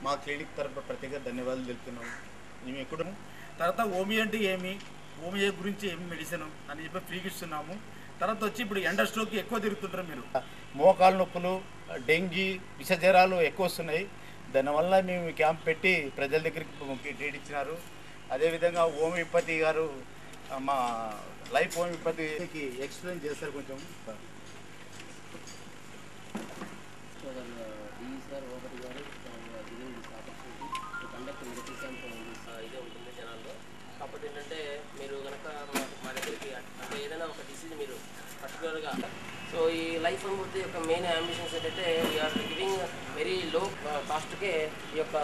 మా క్లినిక్ తరపున ప్రత్యేక ధన్యవాదాలు తెలుపుతున్నాము. మేము ఎక్కడ తర్వాత హోమియో అంటే ఏమి, హోమియో గురించి ఏమి మెడిసిన్ అని చెప్పి ఫ్రీగా ఇస్తున్నాము. తర్వాత వచ్చి ఇప్పుడు ఎండర్ స్ట్రోక్కి ఎక్కువ తిరుగుతుంటారు మీరు. మోకాలు నొప్పులు, డెంగీ, విష జ్వరాలు ఎక్కువ వస్తున్నాయి. దానివల్ల మేము క్యాంప్ పెట్టి ప్రజల దగ్గరికి డేట్ ఇచ్చినారు. అదేవిధంగా హోమియోపతి గారు మా లైఫ్ హోమియోపతికి ఎక్స్ప్లెయిన్ చేస్తారు కొంచెం. ఇదే ఉంటుంది జనాల్లో. కాకపోతే ఏంటంటే మీరు కనుక మా దగ్గరికి అంటే ఏదైనా ఒక డిసీజ్ మీరు పర్టికులర్గా సో ఈ లైఫ్ హోమియోపతి యొక్క మెయిన్ అంబిషన్స్ ఏంటంటే వీఆర్ గివింగ్ వెరీ లో కాస్ట్కే ఈ యొక్క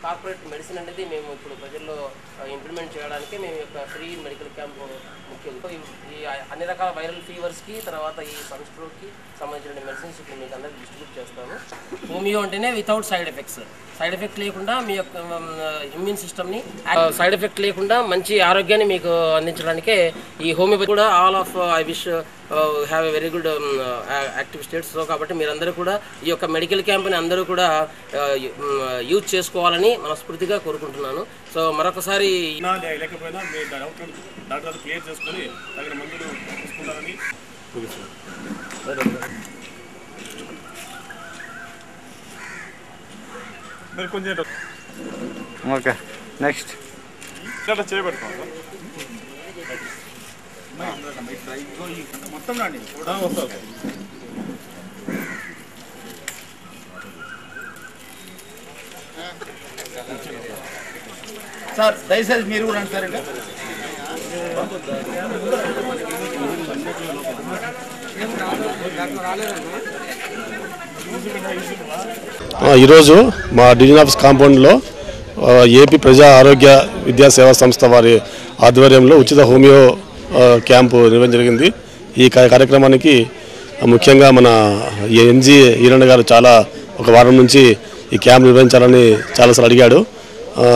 కార్పొరేట్ మెడిసిన్ అనేది మేము ఇప్పుడు ప్రజల్లో ఇంప్లిమెంట్ చేయడానికి మేము యొక్క ఫ్రీ మెడికల్ క్యాంప్ ముఖ్యం. ఈ అన్ని రకాల వైరల్ ఫీవర్స్కి తర్వాత ఈ సన్ స్ట్రోక్కి సంబంధించిన మెడిసిన్స్ ఇప్పుడు మీకు అందరికీ డిస్ట్రిబ్యూట్ చేస్తాము. హోమియో అంటేనే without side effects, side effect లేకుండా మీ యొక్క ఇమ్యూన్ సిస్టమ్ని సైడ్ ఎఫెక్ట్ లేకుండా మంచి ఆరోగ్యాన్ని మీకు అందించడానికే ఈ హోమియోపతి కూడా all of I wish have a very good active states. So కాబట్టి మీరందరూ కూడా ఈ యొక్క మెడికల్ క్యాంప్ని అందరూ కూడా యూజ్ చేసుకోవాలని మనస్ఫూర్తిగా కోరుకుంటున్నాను. సో మరొకసారి లేకపోయినా మీ డాక్టర్ క్లియర్ చేసుకొని తగిన మందులు తీసుకుంటారని మీరు కొంచెం ఓకే నెక్స్ట్ ఇట్లా చేయబెడతాం మొత్తం రండి వస్తుంది. సార్ దయచేసి మీరు కూడా రండి సార్. ఈరోజు మా డివిజన్ ఆఫీస్ కాంపౌండ్లో ఏపీ ప్రజా ఆరోగ్య విద్యా సేవా సంస్థ వారి ఆధ్వర్యంలో ఉచిత హోమియో క్యాంపు నిర్వహించడం జరిగింది. ఈ కార్యక్రమానికి ముఖ్యంగా మన ఎన్జీ ఈరన్న గారు ఒక వారం నుంచి ఈ క్యాంప్ నిర్వహించాలని చాలాసార్లు అడిగాడు.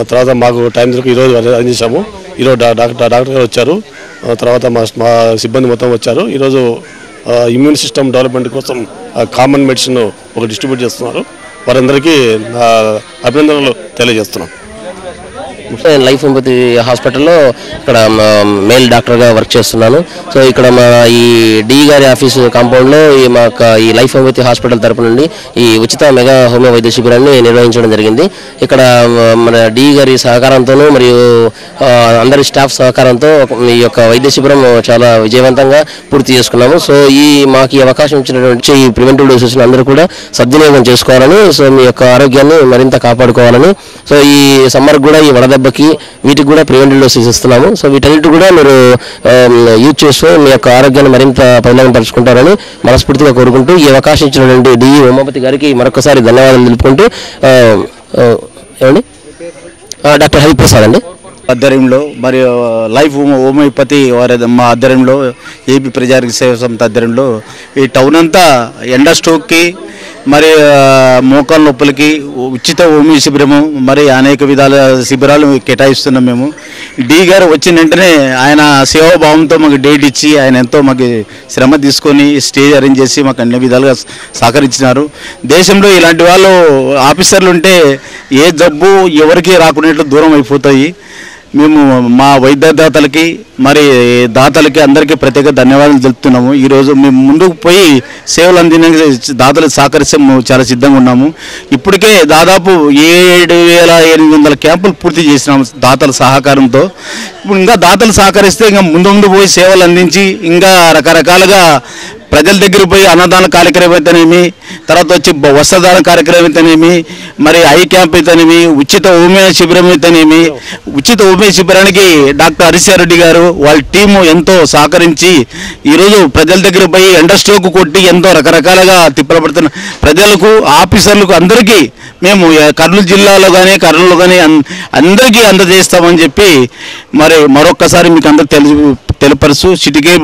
తర్వాత మాకు టైం దొరికి ఈరోజు అరేంజ్ చేశాము. ఈరోజు డాక్టర్ గారు వచ్చారు, తర్వాత మా సిబ్బంది మొత్తం వచ్చారు. ఈరోజు ఇమ్యూన్ సిస్టమ్ డెవలప్మెంట్ కోసం కామన్ మెడిసిన్ డిస్ట్రిబ్యూట్ చేస్తున్నారు. వారందరికీ అభినందనలు తెలియజేస్తున్నాం. లైఫ్ హోమియోపతి హాస్పిటల్లో ఇక్కడ మేల్ డాక్టర్గా వర్క్ చేస్తున్నాను. సో ఇక్కడ మా ఈ డి గారి ఆఫీసు కాంపౌండ్లో ఈ లైఫ్ హోమియోపతి హాస్పిటల్ తరపు నుండి ఈ ఉచిత మెగా హోమియో వైద్య శిబిరాన్ని నిర్వహించడం జరిగింది. ఇక్కడ మన డి గారి సహకారంతోనూ మరియు అందరి స్టాఫ్ సహకారంతో ఈ యొక్క వైద్య శిబిరం చాలా విజయవంతంగా పూర్తి చేసుకున్నాము. సో మాకు ఈ అవకాశం ఇచ్చినటువంటి ఈ ప్రివెంటివ్ డోసెస్ అందరూ కూడా సద్వినియోగం చేసుకోవాలని, సో మీ యొక్క ఆరోగ్యాన్ని మరింత కాపాడుకోవాలని, సో ఈ సమ్మర్ కూడా ఈ వడదెబ్బకి వీటికి కూడా ప్రివెంటివ్ డోసెస్ ఇస్తున్నాము. సో వీటన్నిటి కూడా మీరు యూజ్ చేస్తూ మీ యొక్క ఆరోగ్యాన్ని మరింత పరిణామపరుచుకుంటారని మనస్ఫూర్తిగా కోరుకుంటూ ఈ అవకాశం ఇచ్చినటువంటి డి ఉమాపతి గారికి మరొకసారి ధన్యవాదాలు తెలుపుకుంటూ ఏమండి డాక్టర్ హరిప్రసాద్ అండి ఆధ్వర్యంలో మరియు లైఫ్ హోమియోపతి వారి మా ఆధ్వర్యంలో ఏపీ ప్రజారోగ్య సేవా సంస్థ ఆధ్వర్యంలో ఈ టౌన్ అంతా ఎండర్ స్ట్రోక్కి మరి మోకాళ్ళ నొప్పులకి ఉచిత హోమియో శిబిరము మరి అనేక విధాల శిబిరాలు కేటాయిస్తున్నాం. మేము డి గారు వచ్చిన వెంటనే ఆయన సేవాభావంతో మాకు డేట్ ఇచ్చి ఆయన ఎంతో మాకు శ్రమ తీసుకొని స్టేజ్ అరేంజ్ చేసి మాకు అన్ని విధాలుగా సహకరించినారు. దేశంలో ఇలాంటి వాళ్ళు ఆఫీసర్లు ఉంటే ఏ జబ్బు ఎవరికి రాకునేట్లు దూరం అయిపోతాయి. మేము మా వైద్యదాతలకి మరి దాతలకి అందరికీ ప్రత్యేక ధన్యవాదాలు తెలుపుతున్నాము. ఈరోజు మేము ముందుకు పోయి సేవలు అందించడానికి దాతలకు సహకరిస్తే మేము చాలా సిద్ధంగా ఉన్నాము. ఇప్పటికే దాదాపు 7,800 క్యాంపులు పూర్తి చేసినాము దాతల సహకారంతో. ఇప్పుడు ఇంకా దాతలు సహకరిస్తే ఇంకా ముందు పోయి సేవలు అందించి ఇంకా రకరకాలుగా ప్రజల దగ్గర పోయి అన్నదాన కార్యక్రమం అయితేనేమి, తర్వాత వచ్చి వస్త్రదాన కార్యక్రమం అయితేనేమి, మరి ఐ క్యాంప్ అయితేనేమి, ఉచిత హోమియో శిబిరం అయితేనేమి, ఉచిత హోమియో శిబిరానికి డాక్టర్ హరిశారెడ్డి గారు వాళ్ళ టీము ఎంతో సహకరించి ఈరోజు ప్రజల దగ్గర పోయి ఎండర్ స్ట్రోక్ కొట్టి ఎంతో రకరకాలుగా తిప్పలు పడుతున్న ప్రజలకు, ఆఫీసర్లకు అందరికీ మేము కర్నూలు జిల్లాలో కానీ కర్నూలులో కానీ అందరికీ అందజేస్తామని చెప్పి మరి మరొక్కసారి మీకు అందరూ తెలుపరుస్తూ సిటీకే